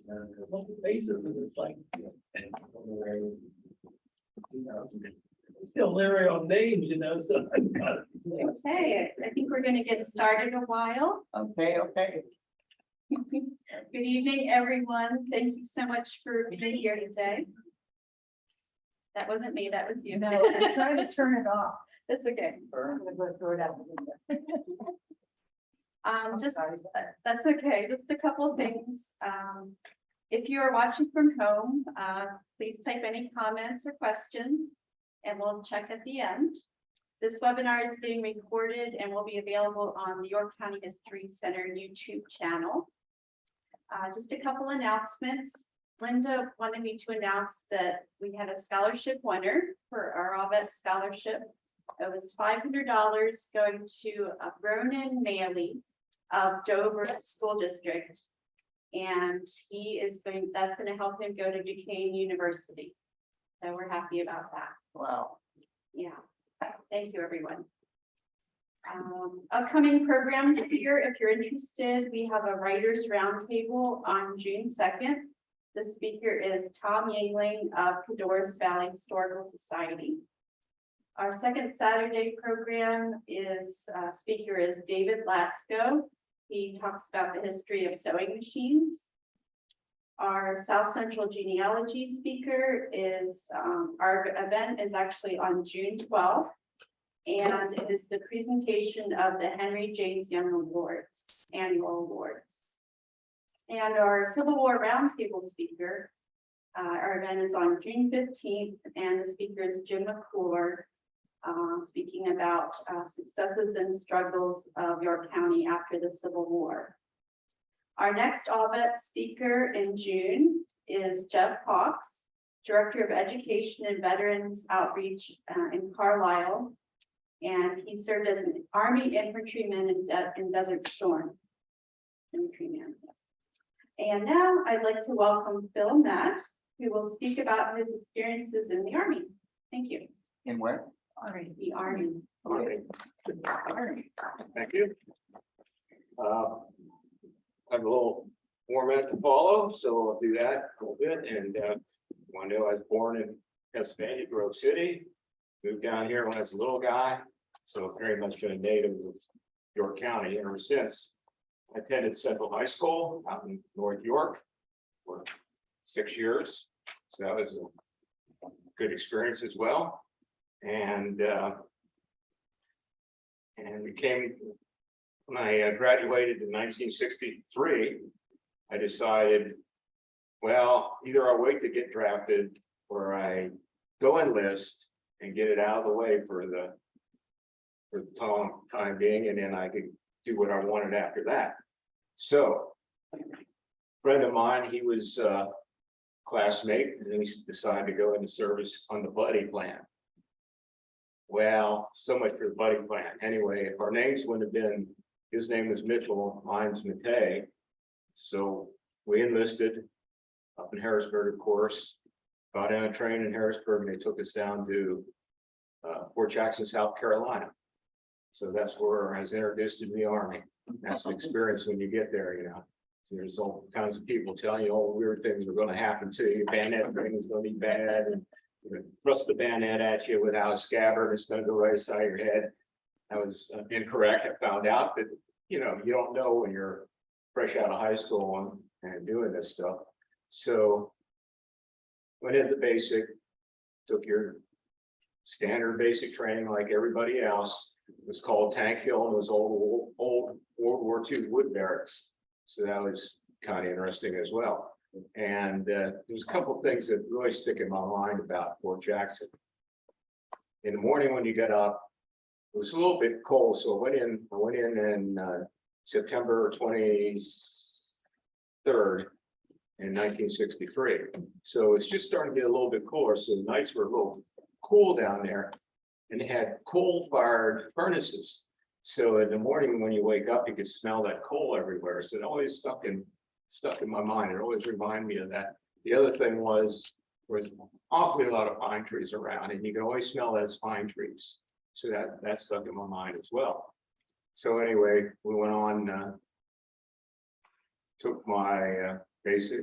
Look at faces, and it's like, still leery on names, so. Okay, I think we're going to get started a while. Okay, okay. Good evening, everyone. Thank you so much for being here today. That wasn't me, that was you. No, I'm trying to turn it off. That's okay. I'm gonna go throw it out the window. Just, Sorry. that's okay. Just a couple of things. If you are watching from home, please type any comments or questions and we'll check at the end. This webinar is being recorded and will be available on the York County History Center YouTube channel. Just a couple announcements. Linda wanted me to announce that we had a scholarship winner for our Allvets scholarship. It was $500 going to Ronan Maley of Dover School District. And that's going to help him go to Duquesne University. So we're happy about that. Wow. Yeah, thank you, everyone. Upcoming programs here, if you're interested, we have a writers roundtable on June 2nd. The speaker is Tom Yingling of Cadorus Valley Historical Society. Our second Saturday program is, speaker is David Latsko. He talks about the history of sewing machines. Our South Central genealogy speaker is, our event is actually on June 12th. And it is the presentation of the Henry James Young Awards, annual awards. And our Civil War Roundtable speaker, our event is on June 15th, and the speaker is Jim McClure, speaking about successes and struggles of York County after the Civil War. Our next Allvets speaker in June is Jeff Hawks, Director of Education and Veterans Outreach in Carlisle. And he served as an Army infantryman in Desert Storm. Infantryman, yes. And now I'd like to welcome Phil Matt, who will speak about his experiences in the Army. Thank you. In where? Army. The Army. Okay. Army. Thank you. I have a little format to follow, so I'll do that a little bit. And I know I was born in Pennsylvania, Grove City, moved down here when I was a little guy, so very much a native of York County ever since. I attended Central High School out in North York for 6 years, so that was a good experience as well. And when I graduated in 1963, I decided, well, either I wait to get drafted or I go enlist and get it out of the way for the time being, and then I could do what I wanted after that. So, a friend of mine, he was a classmate, and he decided to go into service on the buddy plan. Well, so much for the buddy plan. Anyway, if our names wouldn't have been, his name was Mitchell, mine's Matei. So we enlisted up in Harrisburg, of course, got on a train in Harrisburg, and they took us down to Fort Jackson, South Carolina. So that's where I was introduced to the Army. That's an experience when you get there, There's all kinds of people telling you all weird things are going to happen to you. Bayonet training is going to be bad, and thrust the bayonet at you without a scabbard, it's going to go right side of your head. That was incorrect. I found out that you don't know when you're fresh out of high school and doing this stuff. So went into basic, took your standard basic training like everybody else. It was called Tank Hill, and it was old World War II wood barracks. So that was kind of interesting as well. And there's a couple of things that really stick in my mind about Fort Jackson. In the morning when you get up, it was a little bit cold, so I went in September 23rd in 1963. So it's just starting to get a little bit cooler. So the nights were a little cool down there, and they had coal-fired furnaces. So in the morning when you wake up, you could smell that coal everywhere. So it always stuck in my mind. It always reminded me of that. The other thing was there was awfully a lot of pine trees around, and you could always smell those pine trees. So that stuck in my mind as well. So anyway, we went on took my basic,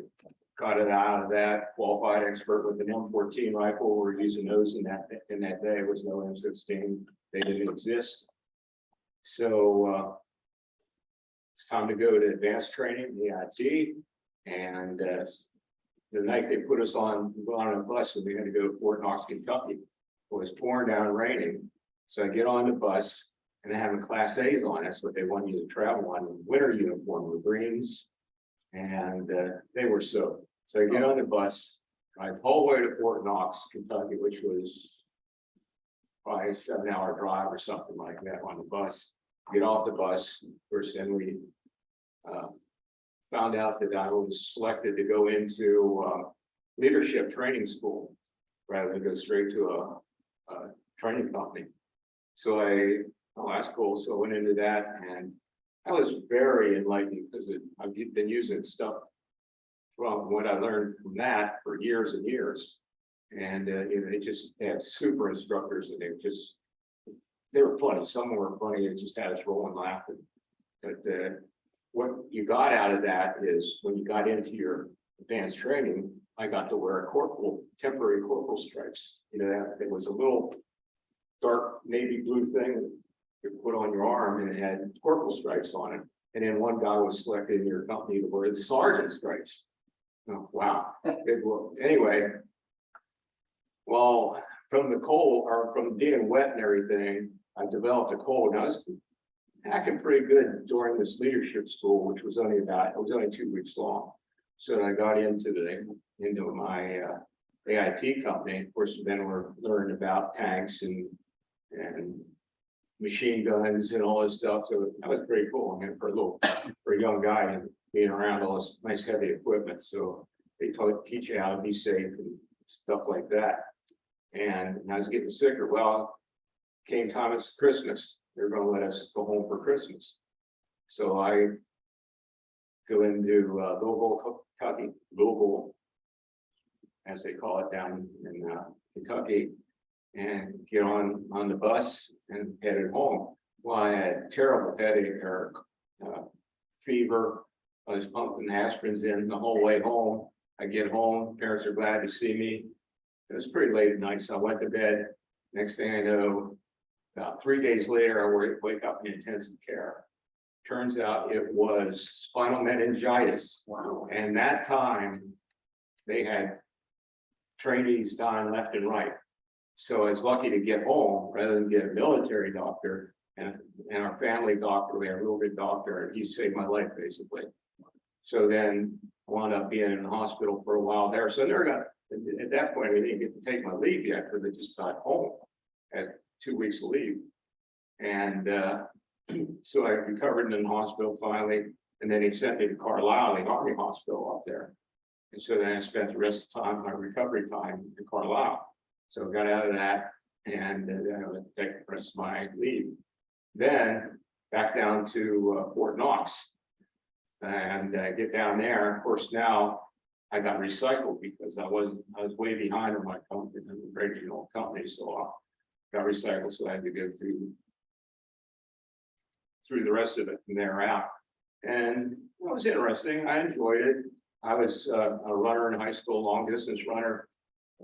got it out of that, qualified expert with an M14 rifle. We're using those in that day. There was no M16. They didn't exist. So it's time to go to advanced training, the EIT. And the night they put us on a bus, and we had to go to Fort Knox, Kentucky. It was pouring down and raining. So I get on the bus and they have a class A's on. That's what they want you to travel on, winter uniform with greens. And they were soaked. So I get on the bus, drive the whole way to Fort Knox, Kentucky, which was probably a 7-hour drive or something like that on the bus. Get off the bus. First, then we found out that I was selected to go into leadership training school rather than go straight to a training company. So that's cool. So I went into that, and I was very enlightening because I've been using stuff from what I learned from that for years and years. And they had super instructors, and they were funny. Some were funny and just had us rolling laughing. But what you got out of that is when you got into your advanced training, I got to wear temporary corporal stripes. It was a little dark navy blue thing you put on your arm, and it had corporal stripes on it. And then one guy was selected in your company to wear the sergeant stripes. Oh, wow. Anyway, well, from the cold, or from being wet and everything, I developed a cold. Now I was acting pretty good during this leadership school, which was only 2 weeks long. So I got into my AIT company. Of course, then we're learning about tanks and machine guns and all this stuff. So that was pretty cool. I mean, for a young guy and being around all this nice heavy equipment. So they teach you how to be safe and stuff like that. And I was getting sicker. Well, came time, it's Christmas. They're going to let us go home for Christmas. So I go into Louisville, as they call it down in Kentucky, and get on the bus and headed home. Well, I had terrible headache or fever. I was pumping aspirins in the whole way home. I get home, parents are glad to see me. It was pretty late at night, so I went to bed. Next thing I know, about 3 days later, I wake up in intensive care. Turns out it was spinal meningitis. Wow. And that time, they had trainees dying left and right. So I was lucky to get home rather than get a military doctor and our family doctor. We had a real good doctor, and he saved my life basically. So then I wound up being in the hospital for a while there. So at that point, I didn't get to take my leave yet because I just got home at 2 weeks of leave. And so I recovered in the hospital finally, and then he sent me to Carlisle, the Army hospital up there. And so then I spent the rest of the time, my recovery time in Carlisle. So I got out of that, and then I would take the rest of my leave. Then back down to Fort Knox, and get down there. Of course, now I got recycled because I was way behind on my company, the regional company, so I got recycled. So I had to go through the rest of it from there out, and it was interesting. I enjoyed it. I was a runner in high school, long distance runner.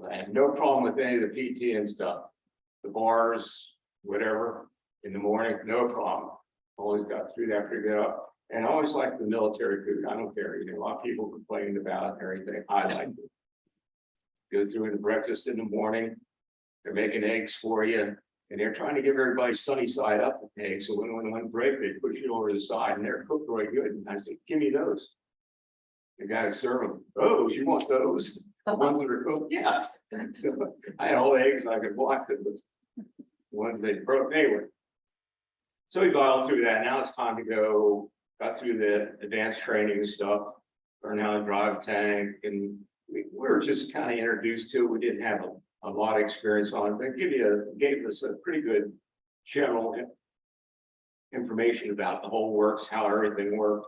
I had no problem with any of the PT and stuff, the bars, whatever, in the morning, no problem. Always got through that pretty good. And I always liked the military food. I don't care. A lot of people complained about it and everything. I liked it. Go through the breakfast in the morning. They're making eggs for you, and they're trying to give everybody sunny side up with eggs. So when one break, they push it over to the side, and they're cooked really good. And I said, "Give me those." The guy serve them. "Those? You want those? The ones that are cooked?" Yes. So I had all the eggs I could block it. The ones they broke anyway. So we got all through that. Now it's time to go. Got through the advanced training stuff, learned how to drive a tank, and we were just kind of introduced to it. We didn't have a lot of experience on it. They gave us a pretty good general information about the whole works, how everything worked,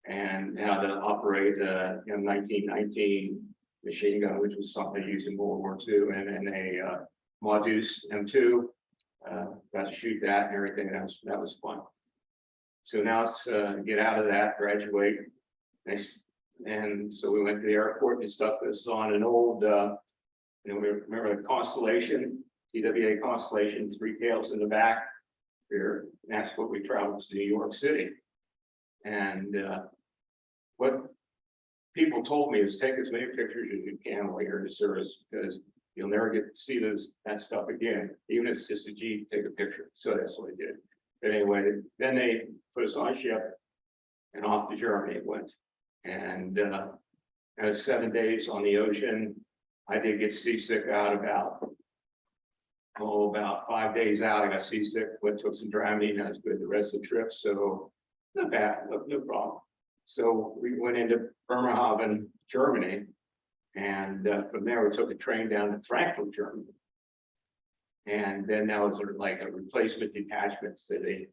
and how to operate a 1919 machine gun, which was something used in World War II, and a Modus M2. Got to shoot that and everything. That was fun. So now it's get out of that, graduate, And so we went to the airport and stuck this on an old, remember the Constellation, TWA Constellation, 3 tails in the back. Here, that's what we traveled to New York City. And what people told me is take as many pictures as you can while you're in the service, because you'll never get to see that stuff again. Even if it's just a Jeep, take a picture. So that's what I did. But anyway, then they put us on a ship and off to Germany it went. And I was 7 days on the ocean. I did get seasick out about 5 days out. I got seasick, took some Dramamine, that was good the rest of the trip. So not bad, no problem. So we went into Bremerhaven, Germany. And from there, we took a train down to Frankfurt, Germany. And then that was sort of like a replacement detachment. So they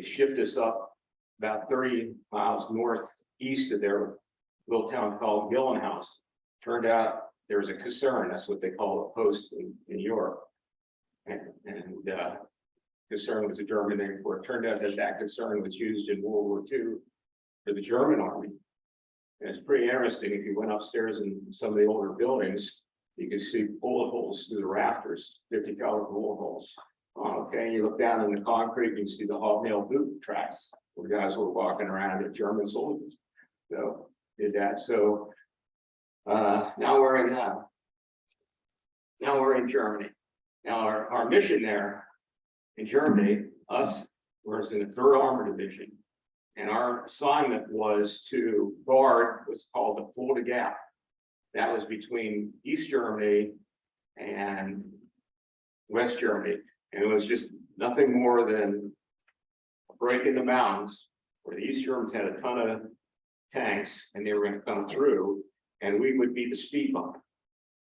shipped us up about 30 miles northeast of their little town called Gillenhaus. Turned out there was a Kaserne, that's what they call a post in Europe. And Kaserne was a German name for it. Turned out that Kaserne was used in World War II for the German army. And it's pretty interesting. If you went upstairs in some of the older buildings, you could see bullet holes through the rafters, 50 caliber bullet holes. Okay, you look down in the concrete, you can see the hobnail boot tracks where guys were walking around at German soldiers. So did that. So now we're in Germany. Now our mission there in Germany, us was in the 3rd Armored Division. And our assignment was to guard what's called the Fulda Gap. That was between East Germany and West Germany. And it was just nothing more than a break in the mountains where the East Germans had a ton of tanks and they were going to come through, and we would be the speed bump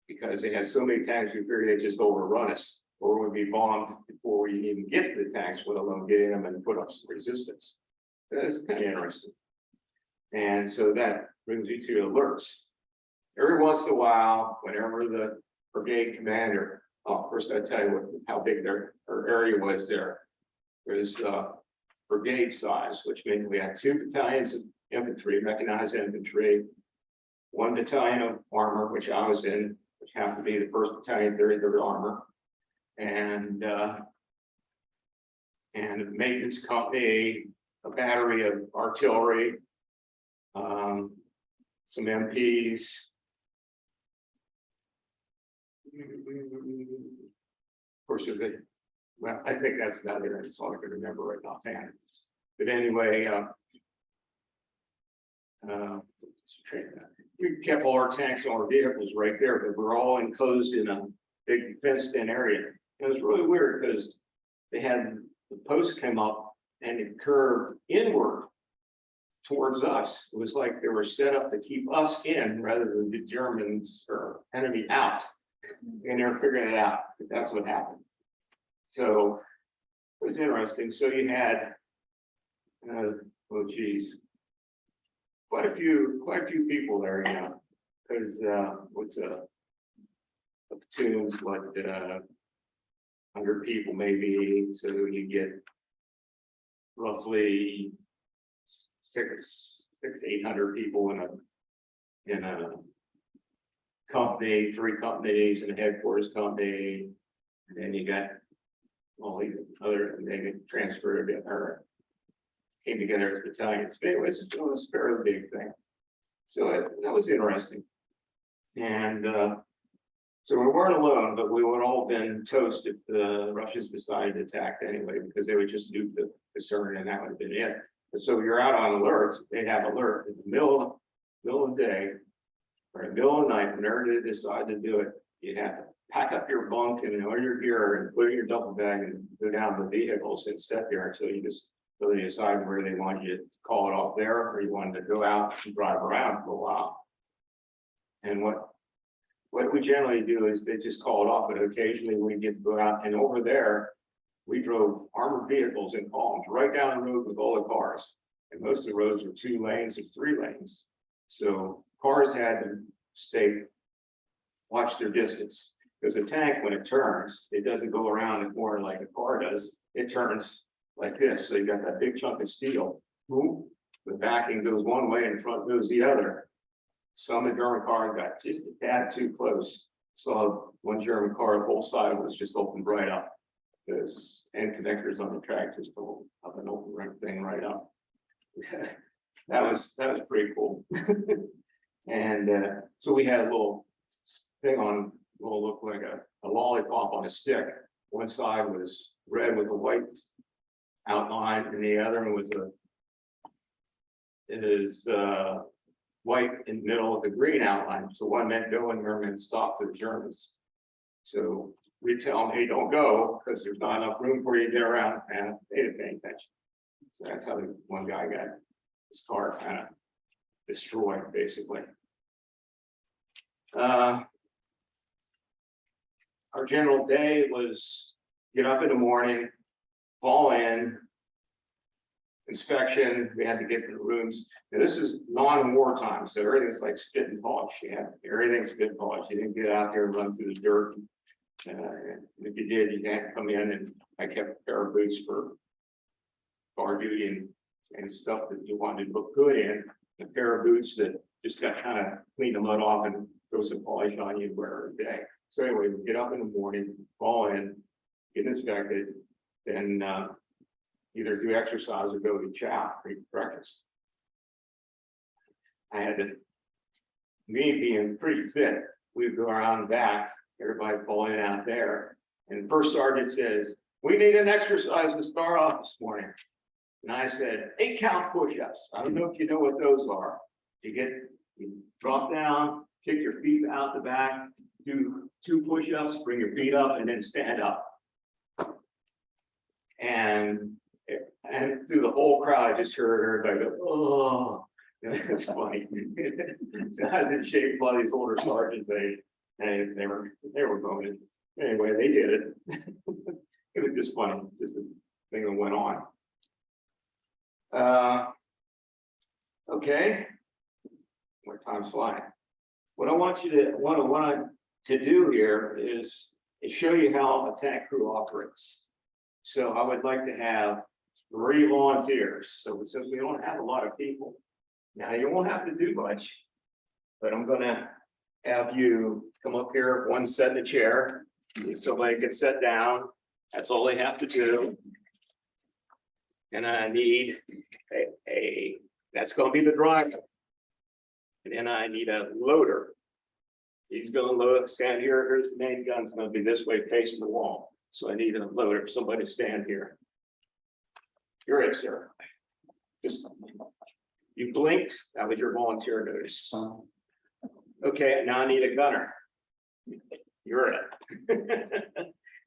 because they had so many tanks, we figured they'd just overrun us or would be bombed before we even get to the tanks, let alone get in them and put up some resistance. That's kind of interesting. And so that brings you to alerts. Every once in a while, whenever the brigade commander, first I tell you how big their area was there. There's brigade size, which means we had 2 battalions of infantry, mechanized infantry, 1 battalion of armor, which I was in, which happened to be the 1st Battalion, 33rd Armor, and a maintenance company, a battery of artillery, some MPs. Of course, I think that's about it. That's all I can remember right now. But anyway, we kept all our tanks and our vehicles right there, but we're all enclosed in a big fenced-in area. It was really weird because they had the post come up and it curved inward towards us. It was like they were set up to keep us in rather than the Germans or enemy out. And they're figuring it out. That's what happened. So it was interesting. So you had, oh geez, quite a few people there, you know, because what's a platoon's what 100 people maybe. So you get roughly 600-800 people in a company, 3 companies, and a headquarters company, and then you got all these other, and they get transferred or came together as battalions. But anyways, it was a fairly big thing. So that was interesting. And so we weren't alone, but we would all been toast if the Russians decided to attack anyway, because they would just nuke the Kaserne and that would have been it. So you're out on alerts. They have alert in the middle of the day or in the middle of the night. Whenever they decide to do it, you have to pack up your bunk and all your gear and put it in your duffel bag and go down to the vehicles and sit there until they decide where they want you to call it off there, or you wanted to go out and drive around for a while. And what we generally do is they just call it off, but occasionally we get to go out, and over there we drove armored vehicles in columns right down the road with all the cars. And most of the roads were 2 lanes or 3 lanes. So cars had to watch their distance. Because a tank, when it turns, it doesn't go around the corner like a car does. It turns like this. So you got that big chunk of steel. Boom. The backing goes one way and front goes the other. Some of the German car got just a tad too close. Saw one German car, the whole side was just opened right up. Those end connectors on the track just go up and open right thing right up. That was pretty cool. And so we had a little thing on, will look like a lollipop on a stick. One side was red with a white outline, and the other one was white in the middle of the green outline. So one meant go and one meant stop to the Germans. So we tell them, hey, don't go, because there's not enough room for you to get around, and they didn't pay attention. So that's how the one guy got his car kind of destroyed, basically. Our general day was get up in the morning, fall in, inspection. We had to get to the rooms. Now, this is non-war time, so everything's like spit and polish. Yeah, everything's spit and polish. You didn't get out there and run through the dirt. If you did, you can't come in. And I kept a pair of boots for bar duty and stuff that you wanted to look good in. A pair of boots that just got kind of clean the mud off and throw some polish on you wear every day. So anyway, we get up in the morning, fall in, get inspected, then either do exercise or go to chow or eat breakfast. I had to, me being pretty fit, we'd go around the back, everybody falling out there. And the first sergeant says, we need an exercise to start off this morning. And I said, 8 count push-ups. I don't know if you know what those are. You drop down, kick your feet out the back, do 2 push-ups, bring your feet up, and then stand up. And through the whole crowd, I just heard everybody go, oh, it's funny. I was in shape by these older sergeants, they were going. Anyway, they did it. It was just funny, just this thing that went on. Okay. More time's flying. What I want you to do here is show you how a tank crew operates. So I would like to have 3 volunteers. So since we don't have a lot of people, now you won't have to do much, but I'm gonna have you come up here, one set in the chair, somebody can sit down. That's all they have to do. And I need that's gonna be the driver. And then I need a loader. He's gonna load, stand here, here's the main gun's gonna be this way facing the wall. So I need a loader, somebody stand here. You're it, sir. Just, you blinked, that was your volunteer notice. Okay, now I need a gunner. You're it.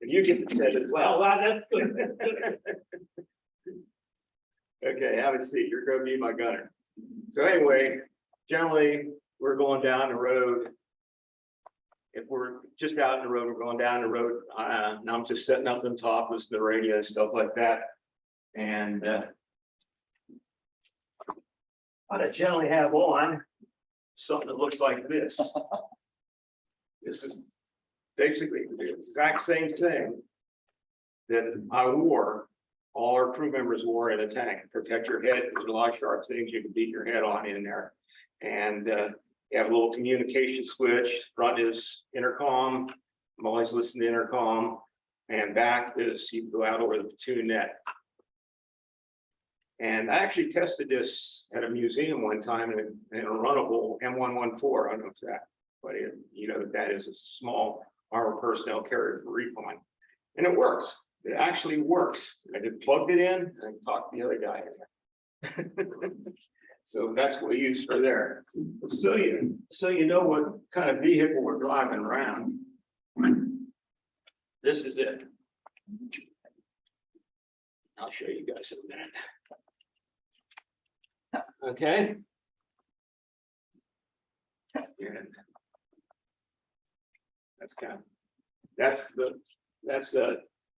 And you get to say it as well. Wow, that's good. Okay, have a seat, you're gonna be my gunner. So anyway, generally, we're going down the road. If we're just out in the road, we're going down the road. Now I'm just setting up on top, listening to the radio and stuff like that. And what I generally have on something that looks like this. This is basically the exact same thing that I wore, all our crew members wore in a tank. Protect your head. There's a lot of sharp things you can beat your head on in there. And you have a little communication switch. Front is intercom. I'm always listening to intercom. And back is you can go out over the platoon net. And I actually tested this at a museum one time in a runnable M114. I don't know if that, but you know that is a small armored personnel carrier for recon. And it works. It actually works. I just plugged it in and talked to the other guy in there. So that's what we use for there. So you know what kind of vehicle we're driving around. This is it. I'll show you guys in a minute. Okay. And that's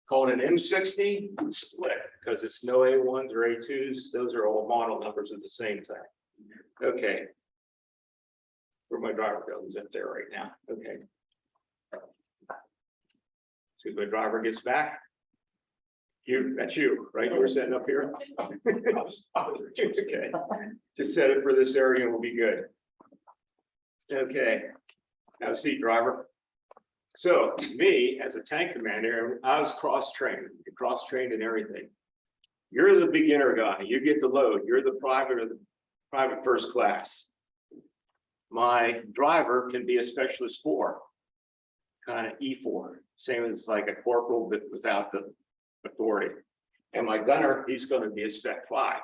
called an M60 split because it's no A1s or A2s. Those are all model numbers at the same time. Okay. Where my driver goes up there right now. Okay. So my driver gets back. That's you, right? You were sitting up here? Okay, just set it for this area and we'll be good. Okay, have a seat, driver. So me, as a tank commander, I was cross-trained in everything. You're the beginner guy, you get the load, you're the private or the private first class. My driver can be a specialist 4, kind of E4, same as like a corporal, but without the authority. And my gunner, he's going to be a spec 5,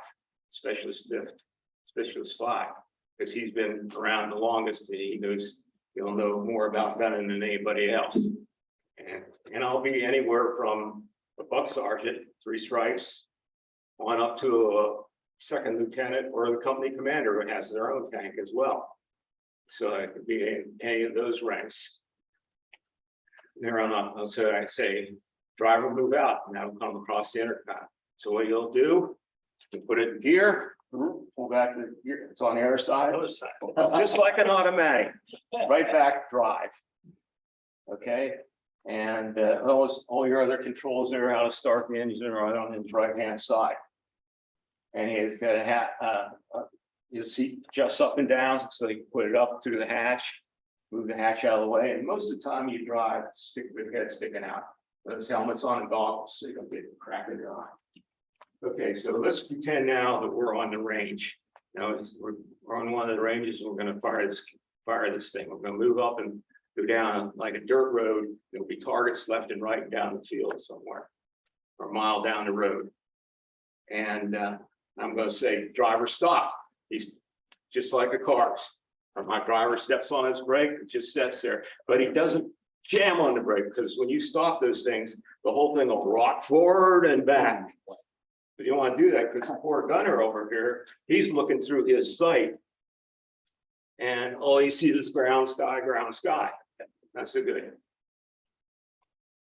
specialist 5, because he's been around the longest. And he knows, he'll know more about gunning than anybody else. And I'll be anywhere from a buck sergeant, 3 stripes, on up to a second lieutenant or the company commander who has their own tank as well. So I could be in any of those ranks. There on up, so I say, driver, move out, and that'll come across the intercom. So what you'll do, you put it in gear, pull back the gear, it's on the other side, just like an automatic, right back drive. Okay, and all your other controls there, how to start the engine are on his right hand side. And he's got a hat, your seat adjusts up and down, so you put it up through the hatch, move the hatch out of the way, and most of the time you drive stick with your head sticking out. Those helmets on and goggles, so you don't get a crack in your eye. Okay, so let's pretend now that we're on the range. Now we're on one of the ranges, and we're going to fire this thing. We're going to move up and go down like a dirt road. There'll be targets left and right down the field somewhere, or a mile down the road. And I'm going to say, driver, stop. He's just like a car's. Or my driver steps on his brake, it just sits there, but he doesn't jam on the brake, because when you stop those things, the whole thing will rock forward and back. But you don't want to do that, because the poor gunner over here, he's looking through his sight, and all he sees is ground, sky, ground, sky. Not so good.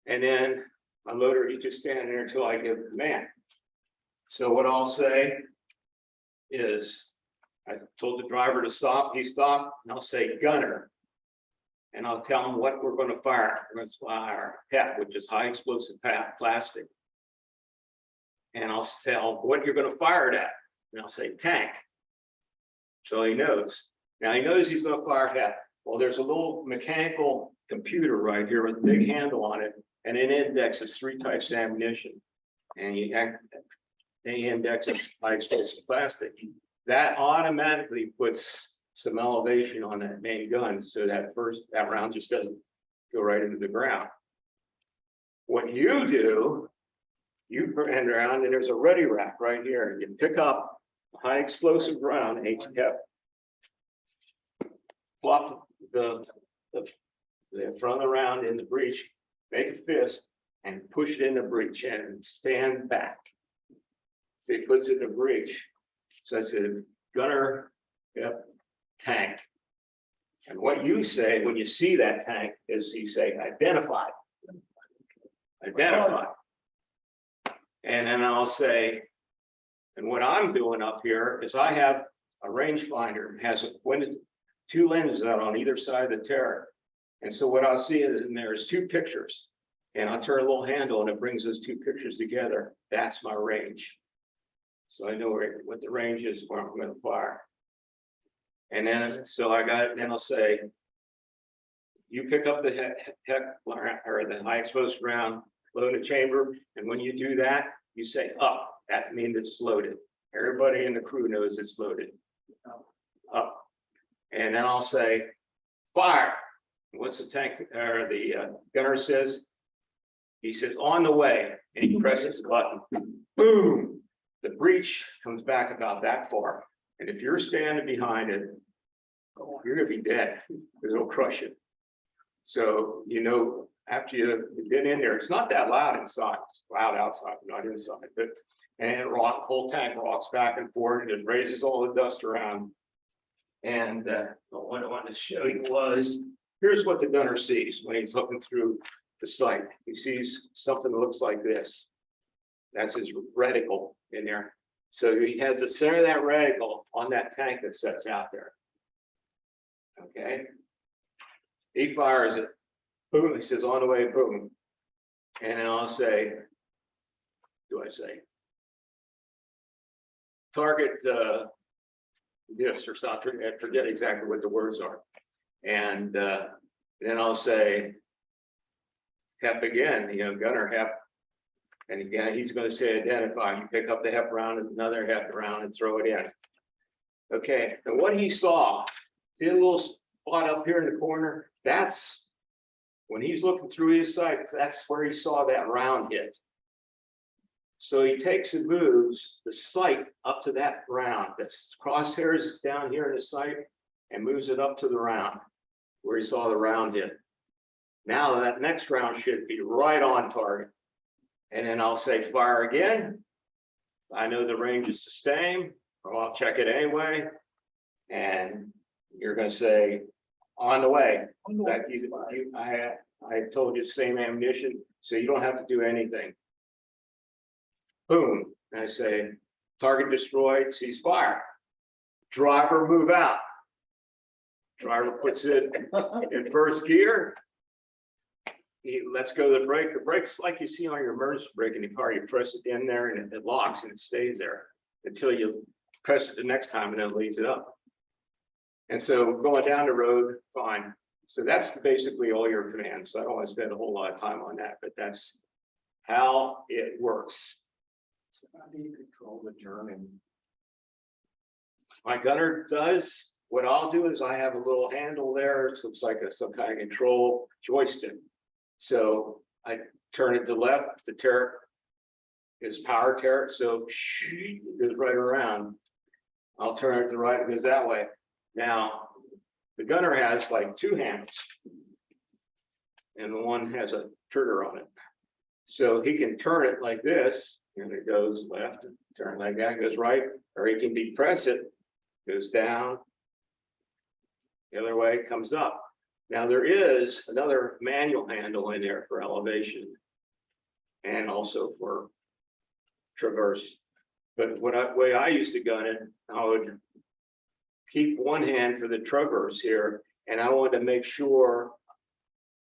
And then my loader, he just standing there until I give the command. So what I'll say is, I told the driver to stop, he stopped, and I'll say, gunner. And I'll tell him what we're going to fire. We're going to fire PEP, which is high explosive plastic. And I'll tell what you're going to fire it at. And I'll say tank. So he knows. Now he knows he's going to fire PEP. Well, there's a little mechanical computer right here with a big handle on it, and it indexes 3 types of ammunition. And he indexes high explosive plastic. That automatically puts some elevation on that main gun, so that round just doesn't go right into the ground. What you do, you bend around, and there's a ready rack right here. You pick up a high explosive round, HF, flop the front of the round in the breech, make a fist, and push it in the breech and stand back. So he puts it in the breech. So I said, gunner, yep, tank. And what you say when you see that tank is you say, identify. Identify. And then I'll say, and what I'm doing up here is I have a rangefinder, has 2 lenses out on either side of the turret. And so what I'll see in there is 2 pictures. And I'll turn a little handle and it brings those 2 pictures together. That's my range. So I know what the range is where I'm going to fire. And then, so I got it, then I'll say, you pick up the the high explosive round, load the chamber, and when you do that, you say up. That means it's loaded. Everybody in the crew knows it's loaded. Up. And then I'll say, fire. What's the tank or the gunner says? He says, on the way, and he presses the button. Boom. The breech comes back about that far. And if you're standing behind it, you're going to be dead, because it'll crush it. So, you know, after you've been in there, it's not that loud inside. It's loud outside, not inside. But and the whole tank rocks back and forth, and it raises all the dust around. And what I wanted to show you was, here's what the gunner sees when he's looking through the sight. He sees something that looks like this. That's his reticle in there. So he has the center of that reticle on that tank that sets out there. Okay. He fires it. Boom. He says, on the way, boom. And then I'll say, do I say? Target this or something, I forget exactly what the words are. And then I'll say, hep again, gunner hep. And again, he's going to say identify. You pick up the hep round, another hep round, and throw it in. Okay, and what he saw, see a little spot up here in the corner? That's when he's looking through his sights, that's where he saw that round hit. So he takes and moves the sight up to that round. That's crosshairs down here in the sight and moves it up to the round where he saw the round hit. Now that next round should be right on target. And then I'll say fire again. I know the range is the same, or I'll check it anyway. And you're going to say on the way. I told you same ammunition, so you don't have to do anything. Boom, and I say, target destroyed, cease fire. Driver move out. Driver puts it in first gear. He lets go of the brake. The brake's like you see on your emergency brake in the car. You press it in there and it locks and it stays there until you press it the next time and then it leaves it up. And so going down the road, fine. So that's basically all your commands. So I don't want to spend a whole lot of time on that, but that's how it works. So how do you control the German? My gunner does. What I'll do is I have a little handle there. It looks like some kind of control joystick. So I turn it to left, the turret is power turret. So it goes right around. I'll turn it to the right, it goes that way. Now, the gunner has like two handles. And the one has a trigger on it. So he can turn it like this, and it goes left, turn like that, goes right, or he can depress it, goes down. The other way it comes up. Now there is another manual handle in there for elevation and also for traverse. But way I used to gun it, I would keep one hand for the traverse here, and I wanted to make sure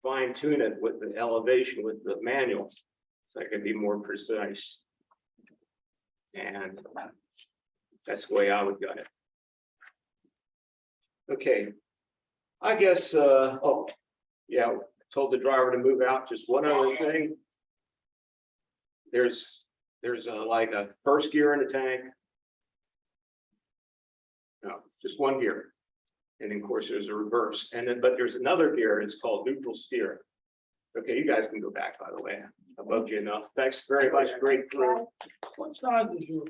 fine tune it with the elevation with the manual so I could be more precise. And that's the way I would gun it. Okay. I guess, oh, yeah, told the driver to move out. Just one other thing. There's like a first gear in the tank. No, just one gear. And then, of course, there's a reverse. And then, but there's another gear. It's called neutral steer. Okay, you guys can go back, by the way. I loved you enough. Thanks very much. Great crew. What size is your?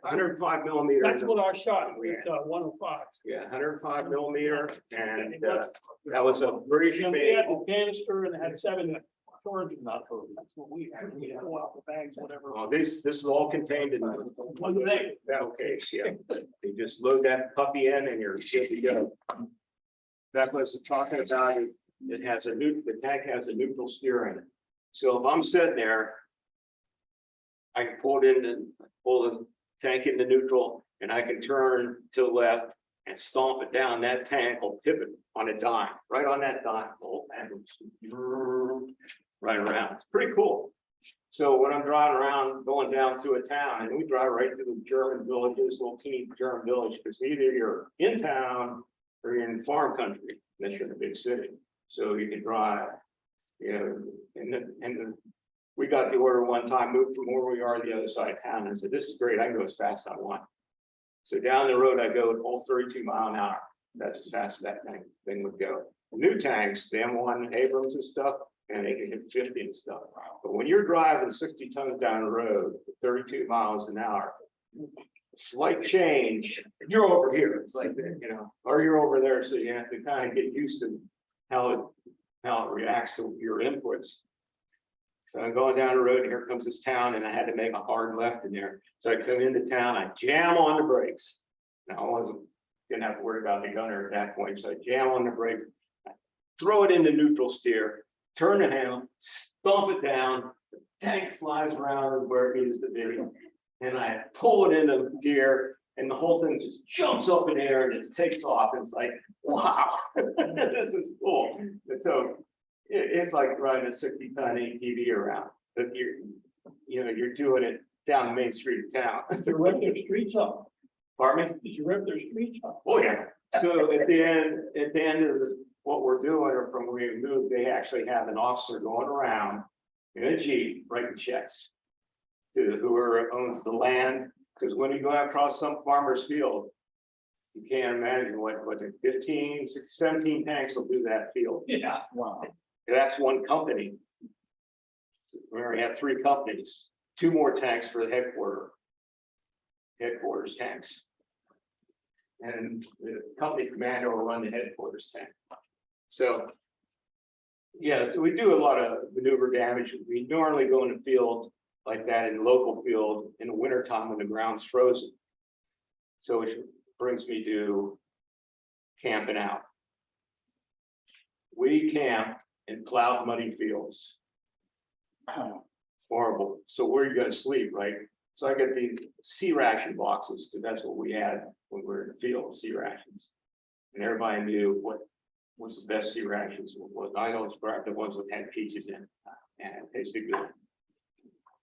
105 millimeter. That's what I shot with 105. Yeah, 105 millimeter, and that was a British We made. had the canister and it had 7 charges, not those. That's what we had. We had to pull out the bags, whatever. Well, this is all contained in One thing. that case. Yeah, they just load that puppy in, and you're good to go. That was talking about it. It has the tank has a neutral steer in it. So if I'm sitting there, I can pull the tank into neutral, and I can turn to the left and stomp it down. That tank will pivot on a dime, right on that dime. Right around. It's pretty cool. So when I'm driving around, going down to a town, and we drive right through the German villages, little teeny German village, because either you're in town or you're in farm country, unless you're in a big city. So you can drive, and we got the order one time, moved from where we are to the other side of town, and said, this is great, I can go as fast as I want. So down the road, I go at all 32 miles an hour. That's as fast as that thing would go. The new tanks, the M1 Abrams and stuff, and they can hit 50 and stuff. But when you're driving 60 tons down the road at 32 miles an hour, slight change, you're over here, it's like that, or you're over there, so you have to kind of get used to how it reacts to your inputs. So I'm going down the road, and here comes this town, and I had to make a hard left in there. So I come into town, I jam on the brakes. Now I didn't have to worry about the gunner at that point, so I jam on the brakes, throw it into neutral steer, turn the handle, stomp it down, the tank flies around where it needs to be, and I pull it into gear, and the whole thing just jumps up in the air and it takes off. It's like, wow, this is cool. And so it's like riding a 60-ton ATV around. But you're doing it down the main street of town. They rip their streets up. Pardon me? Did you rip their streets up? Oh, yeah. So at the end of what we're doing, or from where we moved, they actually have an officer going around in a Jeep writing checks to whoever owns the land. Because when you go across some farmer's field, you can't imagine what the 15, 16, 17 tanks will do that field. Yeah. Wow. That's one company. We already have 3 companies, 2 more tanks for the headquarters tanks. And the company commander will run the headquarters tank. So, yeah, so we do a lot of maneuver damage. We normally go in a field like that in local field in the wintertime when the ground's frozen. So which brings me to camping out. We camp in plowed muddy fields. Horrible. So where are you gonna sleep, right? So I get the sea ration boxes, because that's what we had when we were in the field, sea rations. And everybody knew what's the best sea rations was. I always grabbed the ones that had peaches in it, and it tasted good.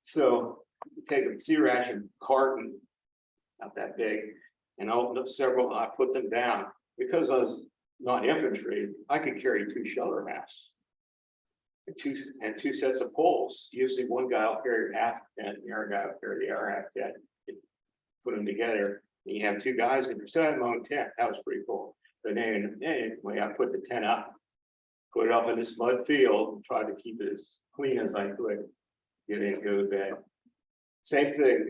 So you take a sea ration carton, not that big, and I opened up several, I put them down. Because I was not infantry, I could carry 2 shelter halves. And two sets of poles. Usually one guy will carry half the tent, the other guy will carry the other half tent. Put them together, and you have 2 guys in your side my own tent. That was pretty cool. But anyway, I put the tent up, put it up in this mud field, and tried to keep it as clean as I could. Get in, go to bed. Same thing.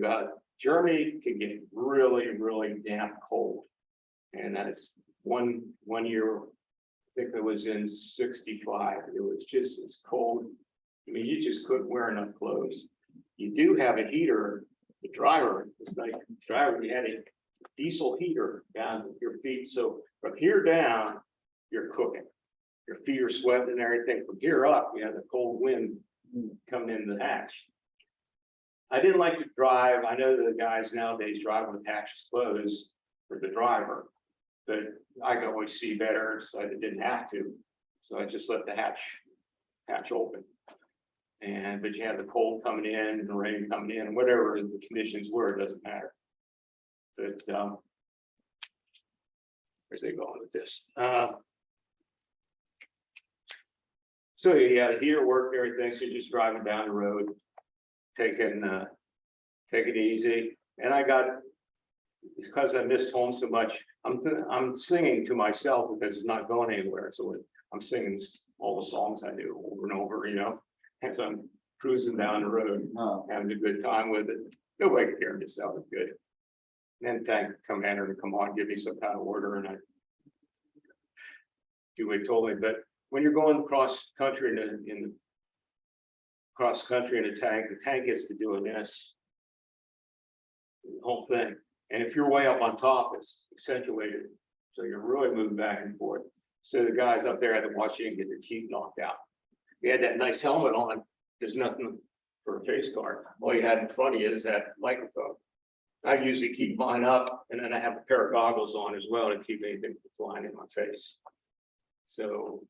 Germany can get really, really damn cold, and that's one year. I think it was in 65. It was just as cold. I mean, you just couldn't wear enough clothes. You do have a heater. The driver, it's like driver, you had a diesel heater down with your feet. So from here down, you're cooking. Your feet are sweating and everything. From here up, you have the cold wind coming in the hatch. I didn't like to drive. I know the guys nowadays drive with hatches closed for the driver, but I could always see better, so I didn't have to. So I just let the hatch open. But you have the cold coming in and the rain coming in, whatever the conditions were, it doesn't matter. But where's they going with this? So yeah, heater worked and everything. So you're just driving down the road, taking it easy. And I got, because I missed home so much, I'm singing to myself because it's not going anywhere. So I'm singing all the songs I do over and over, as I'm cruising down the road, having a good time with it. Nobody could hear me, so that was good. And then tank commander to come on, give me some kind of order, and I do what he told me. But when you're going cross country in cross country in a tank, the tank gets to doing this, the whole thing. And if you're way up on top, it's accentuated. So you're really moving back and forth. So the guys up there had to watch you and get their teeth knocked out. You had that nice helmet on. There's nothing for a face guard. All you had in front of you is that microphone. I usually keep mine up, and then I have a pair of goggles on as well to keep anything from flying in my face. So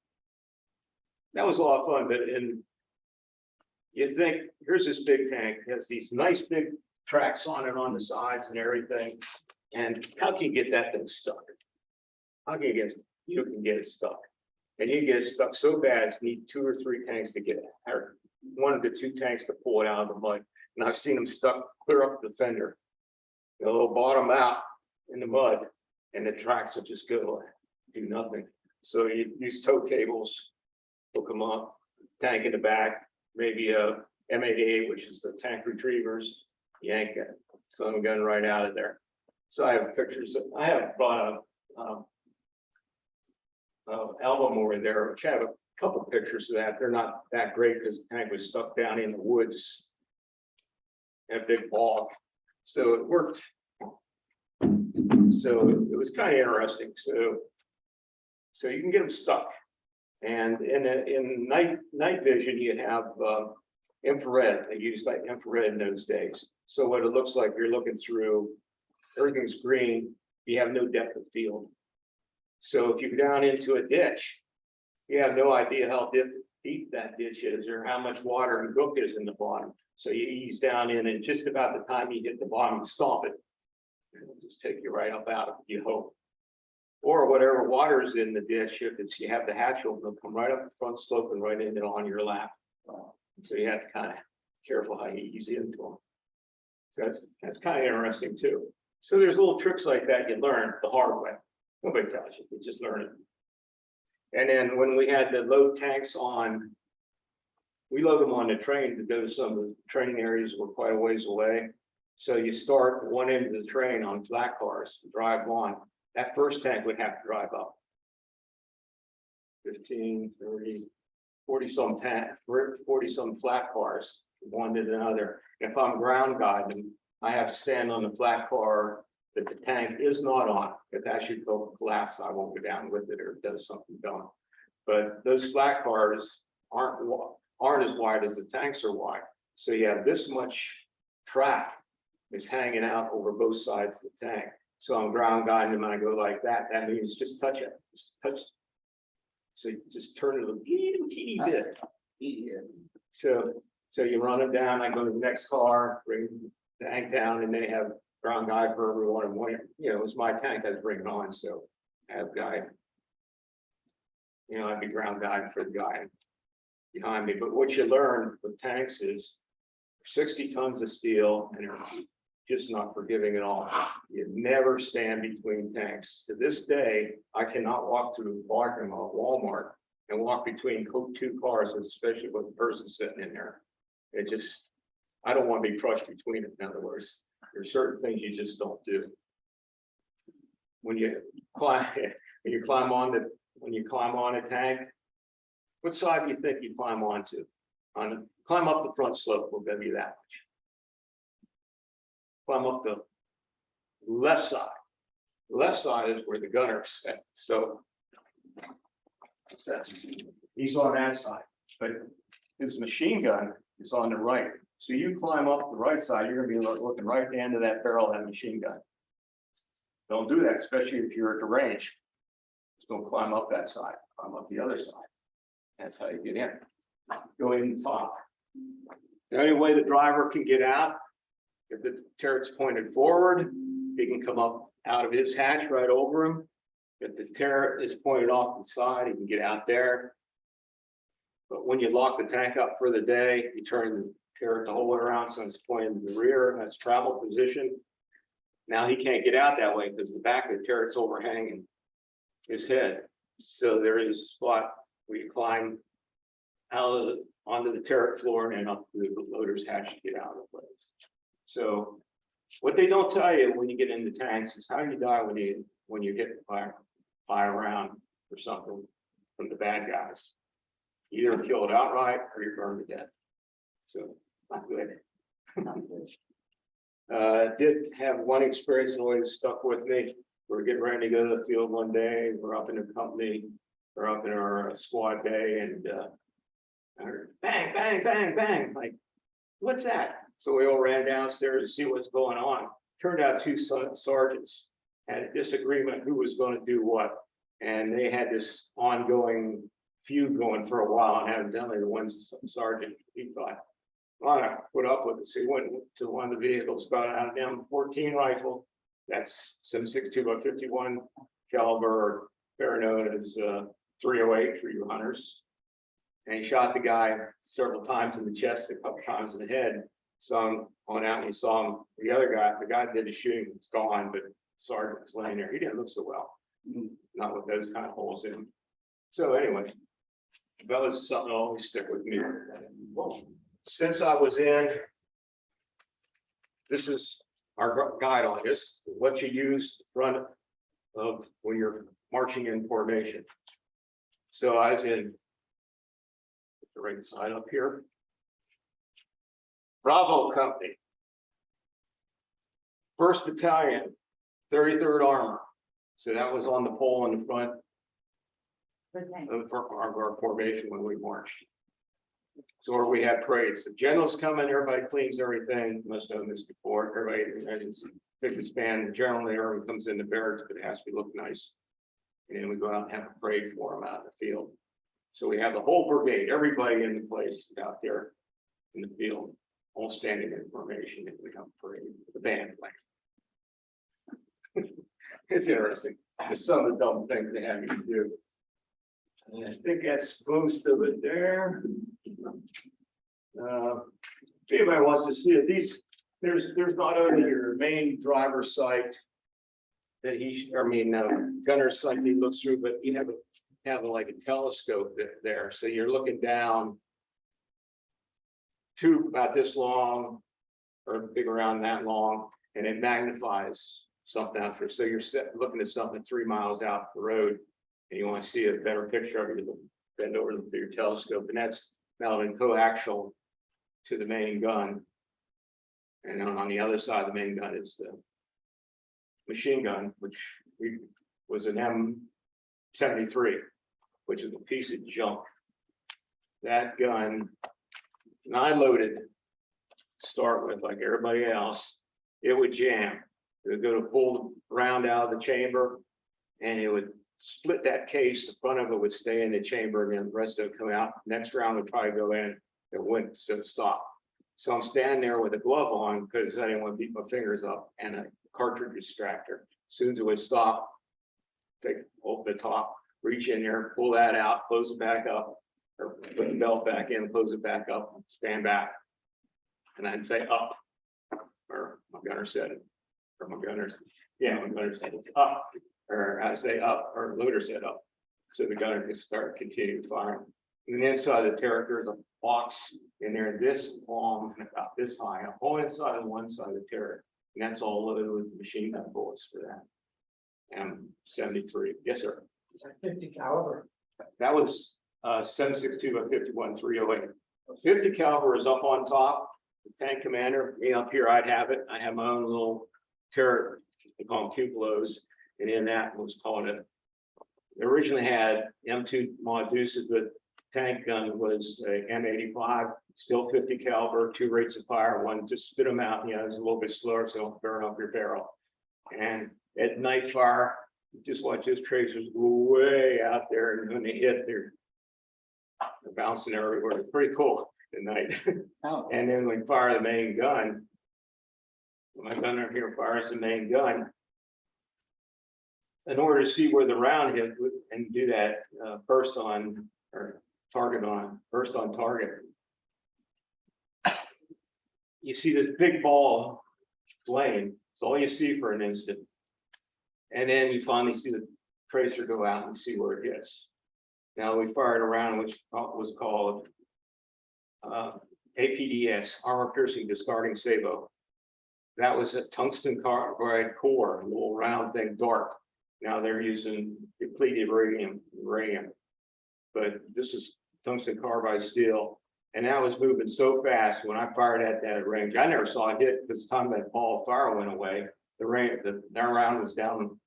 that was a lot of fun. But you think, here's this big tank, it has these nice big tracks on it on the sides and everything. And how can you get that thing stuck? How can you can get it stuck? And you get it stuck so bad, you need 2 or 3 tanks to get it, or 1 to 2 tanks to pull it out of the mud. And I've seen them stuck clear up the fender. They'll bottom out in the mud, and the tracks will just go do nothing. So you use tow cables, hook them up, tank in the back, maybe a M88, which is the tank retrievers, yank it, sun gun right out of there. So I have pictures. I have brought album over there, which I have a couple pictures of that. They're not that great because the tank was stuck down in the woods, in a big bog. So it worked. So it was kind of interesting. So you can get them stuck. And in night vision, you have infrared. They used like infrared in those days. So what it looks like, you're looking through, everything's green. You have no depth of field. So if you go down into a ditch, you have no idea how deep that ditch is or how much water and brook is in the bottom. So you ease down in and just about the time you hit the bottom, you stop it. It'll just take you right up out of it, you hope. Or whatever water is in the ditch, if it's, you have the hatch open, it'll come right up the front slope and right into on your lap. So you have to kind of careful how you ease into them. So that's kind of interesting too. So there's little tricks like that you learn the hard way. Nobody tells you, you just learn it. And then when we had the load tanks on, we load them on the train to go to some of the training areas were quite a ways away. So you start one end of the train on flat cars, drive on. That first tank would have to drive up 15, 30, 40 some tank, 40 some flat cars, one to another. If I'm ground guiding, I have to stand on the flat car that the tank is not on. If that should go collapse, I won't go down with it or it does something dumb. But those flat cars aren't as wide as the tanks are wide. So you have this much track is hanging out over both sides of the tank. So I'm ground guiding them and I go like that. That means just touch it, just touch it. So you just turn it a little teeny bit. So you run it down, I go to the next car, bring the tank down, and they have ground guide for everyone. And one, you know, it was my tank I was bringing on, so I have guide. You know, I'd be ground guide for the guy behind me. But what you learn with tanks is 60 tons of steel and they're just not forgiving at all. You never stand between tanks. To this day, I cannot walk through the parking lot of Walmart and walk between two cars, especially with a person sitting in there. It just, I don't want to be crushed between it. In other words, there's certain things you just don't do. When you climb on a tank, what side do you think you climb onto? Climb up the front slope, we'll give you that much. Climb up the left side. The left side is where the gunner's set. So he's on that side, but his machine gun is on the right. So you climb up the right side, you're gonna be looking right at the end of that barrel of that machine gun. Don't do that, especially if you're at the range. Just don't climb up that side, climb up the other side. That's how you get in. Go in the top. The only way the driver can get out, if the turret's pointed forward, he can come up out of his hatch right over him. If the turret is pointed off the side, he can get out there. But when you lock the tank up for the day, you turn the turret the whole way around, so it's pointing to the rear, and that's travel position. Now he can't get out that way because the back of the turret's overhanging his head. So there is a spot where you climb out onto the turret floor and then up to the loader's hatch to get out of the place. So what they don't tell you when you get into tanks is how you die when you get fire around or something from the bad guys. Either killed outright or you're burned to death. So not good. Did have one experience that always stuck with me. We're getting ready to go to the field one day. We're up in the company, we're up in our squad bay, and I heard bang, bang, bang, bang. Like, what's that? So we all ran downstairs to see what's going on. Turned out two sergeants had a disagreement who was going to do what. And they had this ongoing feud going for a while, and evidently the one sergeant, he thought, well, I put up with it. So he went to one of the vehicles, got out an M14 rifle. That's 7.62 by 51 caliber, better known as 308 for you hunters. And he shot the guy several times in the chest, a couple times in the head. So on out, and he saw him. The other guy, the guy that did the shooting, was gone, but the sergeant was laying there. He didn't look so well, not with those kind of holes in him. So anyway, that was something that always stick with me. Well, since I was in, this is our guide on this, what you use front of when you're marching in formation. So I was in the right side up here. Bravo Company. 1st Battalion, 33rd Armor. So that was on the pole in the front of our formation when we marched. So we had parades. The generals come in, everybody cleans everything. Must know this before. Everybody is big band. Generally, everyone comes into barracks, but it has to look nice. And then we go out and have a parade for them out in the field. So we have the whole brigade, everybody in the place out there in the field, all standing in formation, and we have parade, the band playing. It's interesting, just some of the dumb things they have you do. And I think that's most of it there. If anybody wants to see it, there's not only your main driver's sight that gunner's sight he looks through, but you have like a telescope there. So you're looking down tube about this long or big around that long, and it magnifies something out there. So you're looking at something 3 miles out the road, and you want to see a better picture of it, you bend over through your telescope, and that's mounted coaxial to the main gun. And then on the other side of the main gun is the machine gun, which was an M73, which is a piece of junk. That gun, and I loaded to start with, like everybody else, it would jam. It would go to pull the round out of the chamber, and it would split that case. The front of it would stay in the chamber, and then the rest of it come out. Next round would probably go in. It wouldn't, so it stopped. So I'm standing there with a glove on because I didn't want to beat my fingers up, and a cartridge extractor. As soon as it would stop, open the top, reach in there, pull that out, close it back up, or put the belt back in, close it back up, stand back. And I'd say up, or my gunner said it, or my gunner said it's up, or I say up, or loader said up. So the gunner can start continue firing. And then inside the turret, there's a box in there this long and about this high, all inside on one side of the turret. And that's all loaded with machine gun bullets for that. M73. Yes, sir. Is that 50 caliber? That was 7.62 by 51 .308. 50 caliber is up on top. The tank commander, me up here, I'd have it. I have my own little turret, they call them cupolas, and in that was calling it. They originally had M2 mod deuces, but tank gun was a M85, still 50 caliber, 2 rates of fire, one just spit them out, it's a little bit slower, so don't burn up your barrel. And at night fire, you just watch those tracers go way out there, and when they hit, they're bouncing everywhere. It's pretty cool at night. Oh. And then we fire the main gun. My gunner here fires the main gun. In order to see where the round hit and do that first on target. You see this big ball flame. It's all you see for an instant. And then you finally see the tracer go out and see where it hits. Now we fired a round which was called APDS, armor piercing discarding sabot. That was a tungsten carbide core, a little round thing, dark. Now they're using depleted uranium, but this is tungsten carbide steel. And that was moving so fast when I fired at that range. I never saw it hit because the time that ball of fire went away, that round was down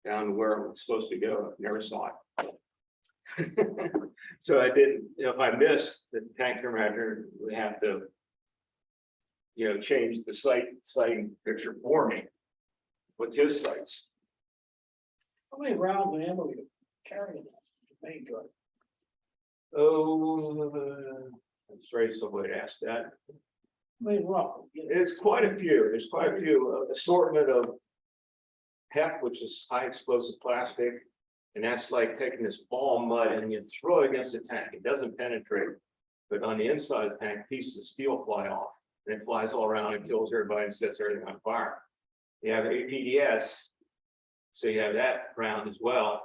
to where it was supposed to go. I never saw it. So I didn't, if I missed, the tank commander would have to, change the sighting picture for me with his sights. How many rounds of ammo you carrying? Main gun? Oh, that's right. Somebody asked that. I mean, roughly. It's quite a few. There's quite a few assortment of PEP, which is high explosive plastic. And that's like taking this ball of mud and you throw it against the tank. It doesn't penetrate, but on the inside of the tank, pieces of steel fly off. And it flies all around and kills everybody and sets everything on fire. You have APDS, so you have that round as well,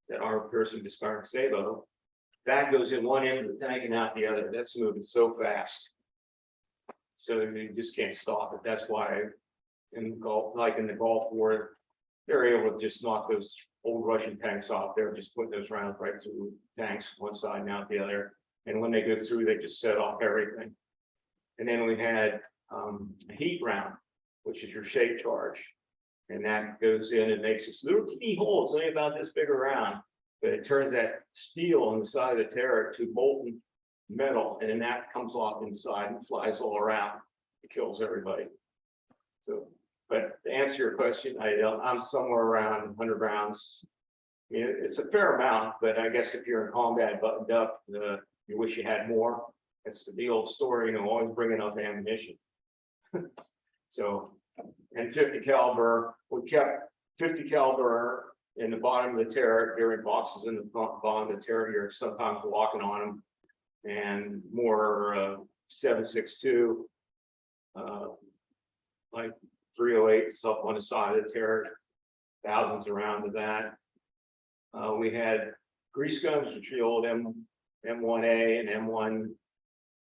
that armor piercing discarding sabot. That goes in one end of the tank and out the other. That's moving so fast. So you just can't stop it. That's why in the Gulf, like in the Gulf War, they're able to just knock those old Russian tanks off. They're just putting those rounds right through tanks, one side and out the other. And when they go through, they just set off everything. And then we had a heat round, which is your shape charge. And that goes in and makes this little teeny hole. It's only about this big around, but it turns that steel on the side of the turret to molten metal. And then that comes off inside and flies all around. It kills everybody. So, but to answer your question, I'm somewhere around 100 rounds It's a fair amount, but I guess if you're in combat buttoned up, you wish you had more. It's the old story, always bring enough ammunition. So, and 50 caliber, we kept 50 caliber in the bottom of the Terrier, there in boxes in the bottom of the Terrier, sometimes walking on them, and more 7.62, like 308 up on the side of the Terrier, thousands around to that. We had grease guns, which are the old M1A and M1.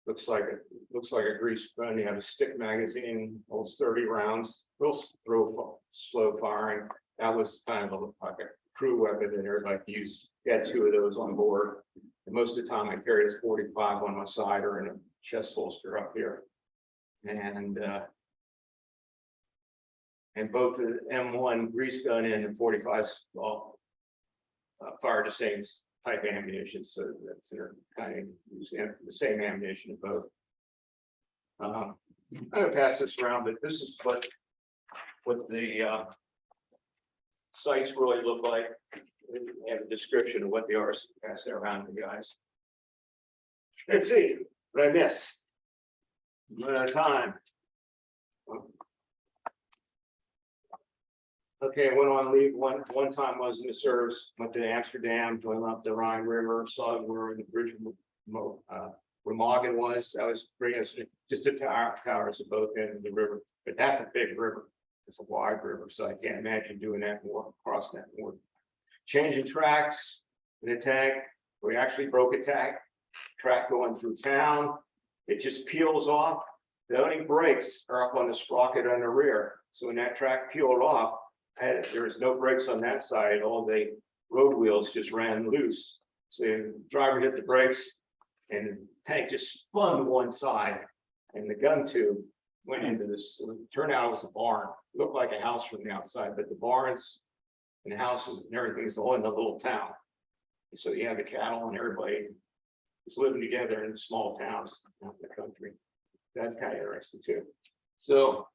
Looks like a grease gun. You have a stick magazine, holds 30 rounds. Real slow firing. That was kind of like a crew weapon that everybody used. Had 2 of those on board. And most of the time I carried this 45 on my side or in a chest holster up here. And both the M1 grease gun and the 45 fired the same type of ammunition, so that's kind of the same ammunition in both. I'm gonna pass this around, but this is what the sites really look like. We have a description of what they are, so pass that around to you guys. Let's see what I missed. One at a time. Okay, I went on leave one time. I was in the service, went to Amsterdam, went up the Rhine River, saw where the bridge where Morgan was. That was bringing us just a towers at both ends of the river. But that's a big river. It's a wide river, so I can't imagine doing that more, crossing that more. Changing tracks in a tank. We actually broke a track going through town. It just peels off. The only brakes are up on the sprocket on the rear. So when that track peeled off, there was no brakes on that side. All the road wheels just ran loose. So the driver hit the brakes and the tank just spun to one side and the gun tube went into this. It turned out it was a barn. It looked like a house from the outside, but the barns and the houses and everything is all in the little town. So you have the cattle and everybody is living together in small towns out in the country. That's kind of interesting too. So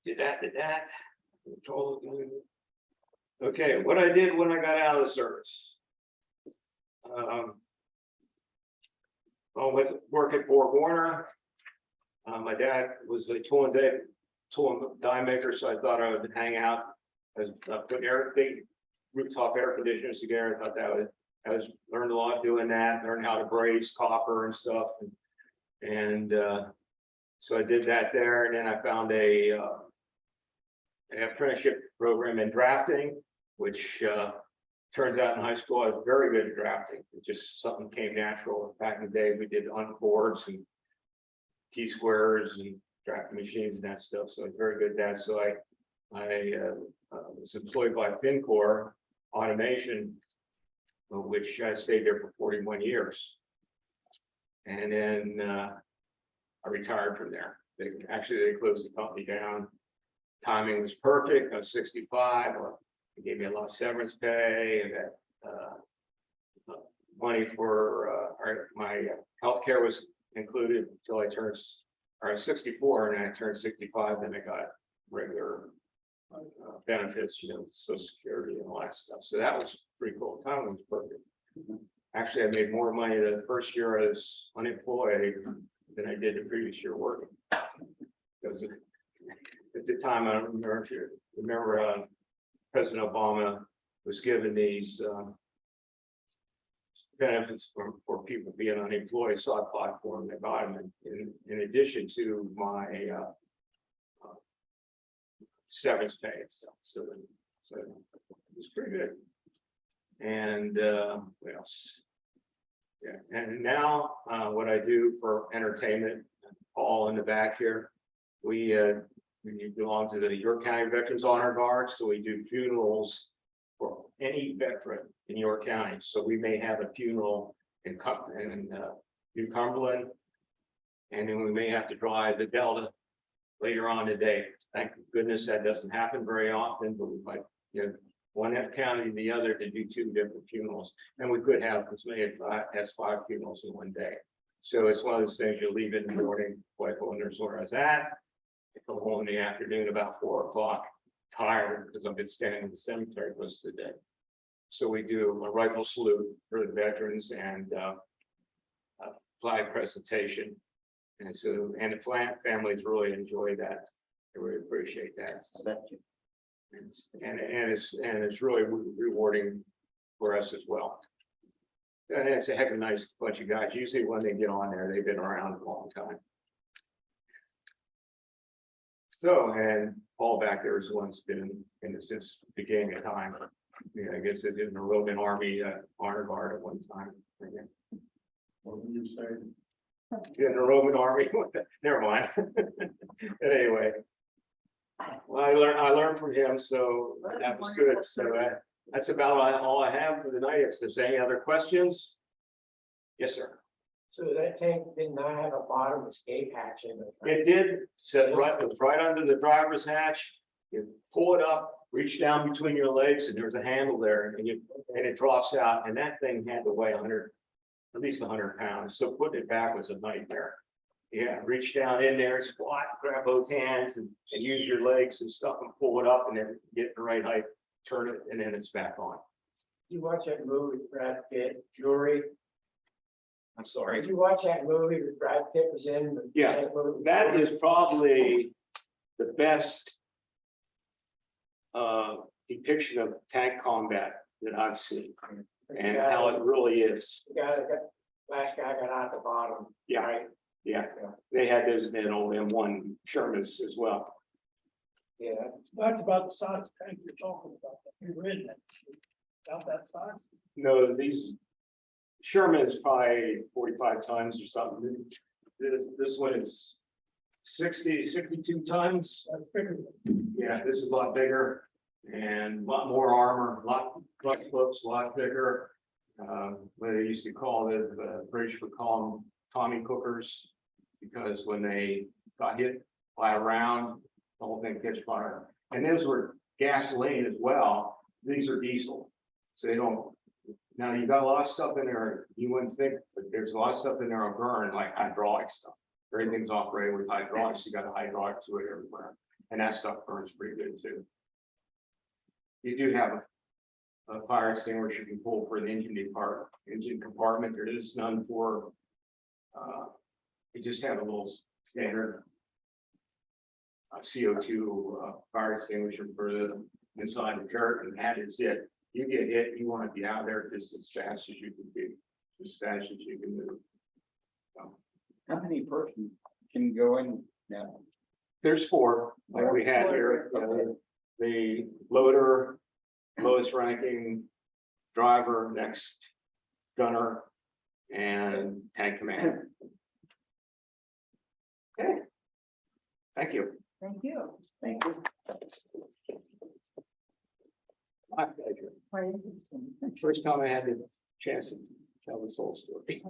did that. Okay, what I did when I got out of the service. I went to work at Borg Warner. My dad was a tool and die maker, so I thought I would hang out as put big rooftop air conditioners together. I thought I learned a lot doing that, learned how to braze copper and stuff, and so I did that there, and then I found an apprenticeship program in drafting, which turns out in high school I was very good at drafting. It just something came natural. Back in the day, we did on boards and T-squares and drafting machines and that stuff. So I was very good at that. So I was employed by FinCor Automation, which I stayed there for 41 years. And then I retired from there. They closed the company down. Timing was perfect. I was 65. They gave me a lot of severance pay. I got money for my health care was included until I was 64, and I turned 65. Then I got regular benefits, Social Security and all that stuff. So that was pretty cool. Timing was perfect. Actually, I made more money the first year I was unemployed than I did the previous year working. Because at the time, I don't remember if you remember, President Obama was given these benefits for people being unemployed. So I applied for them. They got them in addition to my severance pay and stuff. So it was pretty good. And what else? Yeah, and now what I do for entertainment, Paul in the back here, we belong to the York County Veterans Honor Guard, so we do funerals for any veteran in York County. So we may have a funeral in New Cumberland, and then we may have to drive the Delta later on today. Thank goodness that doesn't happen very often, but we might, one county to the other to do 2 different funerals, and we could have as many as 5 funerals in one day. So it's one of those things you leave in the morning, wife wonders where I was at. I come home in the afternoon about 4 o'clock, tired because I've been standing in the cemetery most of the day. So we do a rifle salute for the veterans and a flag presentation. And so, and the families really enjoy that. They really appreciate that. And it's really rewarding for us as well. And it's a heck of a nice bunch of guys. Usually when they get on there, they've been around a long time. So, and Paul back there is the one that's been in it since the beginning of time. Yeah, I guess it in the Roman Army honor guard at one time. Again. What were you saying? In the Roman Army. Never mind. But anyway, well, I learned from him, so that was good. So that's about all I have for tonight. If there's any other questions, yes, sir. So that tank did not have a bottom escape hatch in it. It did sit right, it was right under the driver's hatch. You pull it up, reach down between your legs, and there's a handle there, and it drops out. And that thing had to weigh 100, at least 100 pounds. So putting it back was a nightmare. Yeah, reach down in there, squat, grab both hands, and use your legs and stuff, and pull it up, and then get the right height, turn it, and then it's back on. You watch that movie with Brad Pitt, Jury? I'm sorry. Did you watch that movie with Brad Pitt was in? Yeah, that is probably the best depiction of tank combat that I've seen, and how it really is. Last guy got out the bottom. Yeah. Right? Yeah, they had those in old M1 Shermans as well. Yeah. That's about the size of tank you're talking about. You've ridden it. About that size? No, these Sherman is probably 45 tons or something. This one is 62 tons. That's bigger. Yeah, this is a lot bigger and a lot more armor, a lot flex a lot bigger. What they used to call it, the British would call them Tommy cookers, because when they got hit by a round, the whole thing catch fire. And those were gasoline as well. These are diesel, so they don't. Now you got a lot of stuff in there you wouldn't think, but there's a lot of stuff in there will burn, like hydraulic stuff. Everything's operated with hydraulics. You got a hydraulic to it everywhere, and that stuff burns pretty good too. You do have a fire extinguisher you can pull for the engine compartment. There is none for. You just have a little standard CO2 fire extinguisher for the inside the turret, and that is it. You get hit, you want to be out there just as fast as you can be, as fast as you can move. So, How many persons can go in now? there's 4, like we had here, the loader, lowest ranking driver, next gunner, and tank commander. Okay. Thank you. Thank you. Thank you. My pleasure. Quite interesting. First time I had the chance to tell this whole story.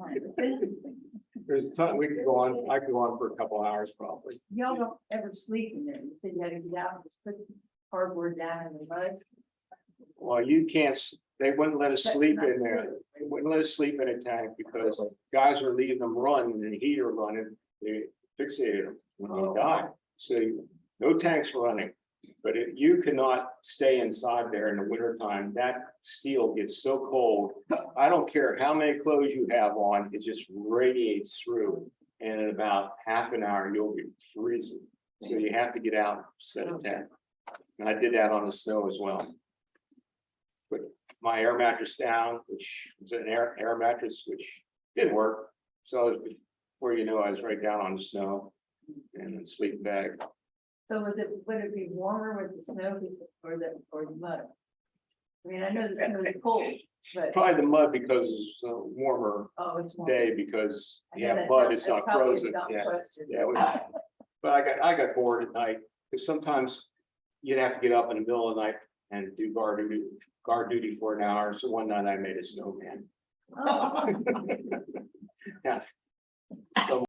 There's a ton, we could go on, I could go on for a couple hours probably. Y'all don't ever sleep in there. You said you had to get out and just put cardboard down in the mud. Well, you can't, they wouldn't let us sleep in there. They wouldn't let us sleep in a tank because guys were leaving them run and the heater running, they fixated them when they died. So no tanks running, but you cannot stay inside there in the wintertime. That steel gets so cold. I don't care how many clothes you have on, it just radiates through. And in about half an hour, you'll be freezing. So you have to get out and set a tent. And I did that on the snow as well. Put my air mattress down, which was an air mattress, which did work. So before you know, I was right down on the snow and then sleeping bag. So would it be warmer with the snow or the mud? I mean, I know the snow is cold, but Probably the mud because it's a warmer it's warmer. day because I you know have that's mud, it's that's not probably a frozen. dumb Yeah, question. yeah. But I got bored at night because sometimes you'd have to get up in the middle of the night and do guard duty for an hour. So one night I made a snowman. Oh. Yeah. So